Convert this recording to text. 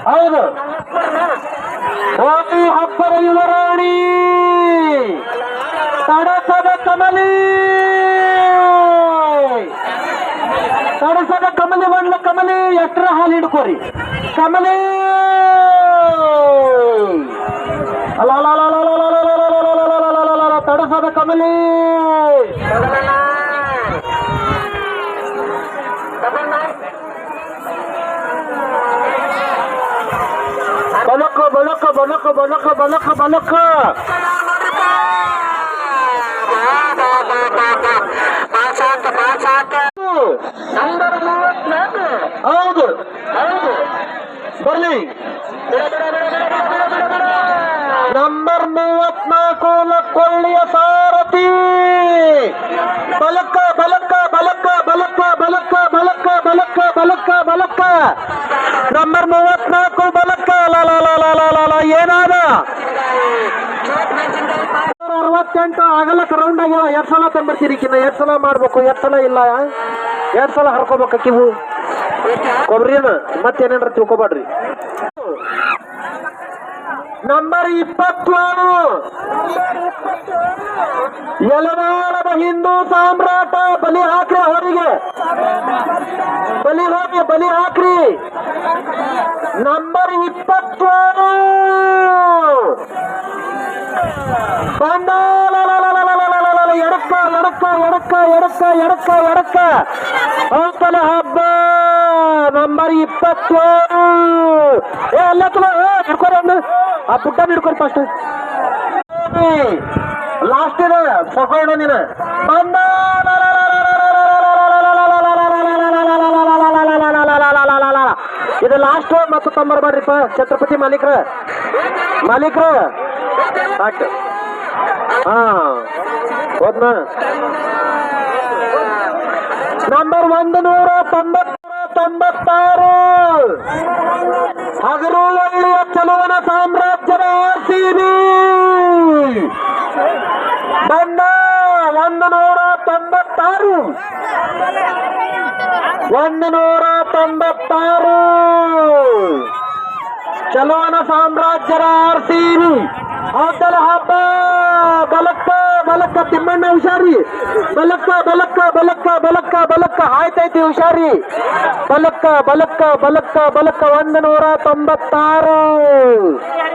ಹೌದು ಹೋಗಿ ಹಬ್ಬರ ಯುವರಾಣಿ ತಡಸದ ಕಮಲಿ ತಡಸದ ಕಮಲಿ ಬಂದ್ಲ ಕಮಲಿ ಎಷ್ಟರ ಹಾಲು ಹಿಡ್ಕೋರಿ ಕಮಲಿ ಅಲ್ಲ ತಡಸದ ಕಮಲಿ ಬಲಕ ಬಲಕ ಬಲಕ ಬಲಕ ಬಲಕ ಬಲಕ ಹೌದು ಬರ್ಲಿ ನಂಬರ್ 34 ಲಕ್ಕೊಳ್ಳಿಯ ಸಾರಥಿ ಬಲಕ ಬಲಕ ಬಲಕ ಬಲಕ ಬಲಕ ಬಲಕ ಬಲಕ ಬಲಕ ಬಲಕ ನಂಬರ್ 34 ಬಲಕ ಏನಾದ 68 ಆಗಲಕ್ಕ ರೌಂಡ್ ಆಗ್ಯಾವ. 2 ಸಲ ತಂಬರ್ತೀರಿ ಕಿನ್ನ 2 ಸಲ ಮಾಡ್ಬೇಕು. 2 ಸಲ ಇಲ್ಲ 2 ಸಲ ಹರ್ಕೋಬೇಕ ಕಿವು ಕೊಬ್ರಿನ ಮತ್ತೇನೇನ್ರ ತಿಳ್ಕೊಬೇಡ್ರಿ. ನಂಬರ್ 27 ಯಲವಾಡದ ಹಿಂದೂ ಸಾಮ್ರಾಟ ಬಲಿ ಹಾಕ್ರಿ ಅವರಿಗೆ ಬಲಿ ಹೋಗಿ ಬಲಿ ಹಾಕ್ರಿ. ನಂಬರ್ 27 ಬಂದ ಎಡಕ್ಕ ಎಡಕ್ಕ ಎಡಕ್ಕ ಎಡಕ್ಕ ಎಡಕ್ಕ ಎಡಕ್ಕ ಹೌದಲ್ಲ ಹಬ್ಬ. ನಂಬರ್ 27 ಎಲ್ಲ ಹಿಡ್ಕೊರಿ ಒಂದು ಆ ಪುಟ್ಟ ಹಿಡ್ಕೊರಿ ಫಸ್ಟ್ ಲಾಸ್ಟ್ ಇದೆ ಸೊಕೋಣ ನೀನು ಬಂದ ಇದು ಲಾಸ್ಟ್ ಮತ್ತು ತಂಬರ್ಬೇಡ್ರಿಪ್ಪ. ಛತ್ರಪತಿ ಮಾಲೀಕ್ರ ಸಾಕು ಹಾ ಹೋದ್ನ. ನಂಬರ್ 196 ಹಗರುವಳ್ಳಿಯ ಚಲುವನ ಸಾಮ್ರಾಜ್ಯದ RCB ಬಂದ 196 ಚಲುವನ ಸಾಮ್ರಾಜ್ಯದ RCB ಹೌದಲ್ಲ ಹಬ್ಬ. ಬಲಕ್ಕ ಬಲಕ್ಕ ತಿಮ್ಮಣ್ಣ ಹುಷಾರಿ ಬಲಕ್ಕ ಬಲಕ್ಕ ಬಲಕ್ಕ ಬಲಕ್ಕ ಬಲಕ್ಕ ಆಯ್ತೈತಿ ಹುಷಾರಿ ಬಲಕ್ಕ ಬಲಕ್ಕ ಬಲಕ್ಕ ಬಲಕ್ಕ 196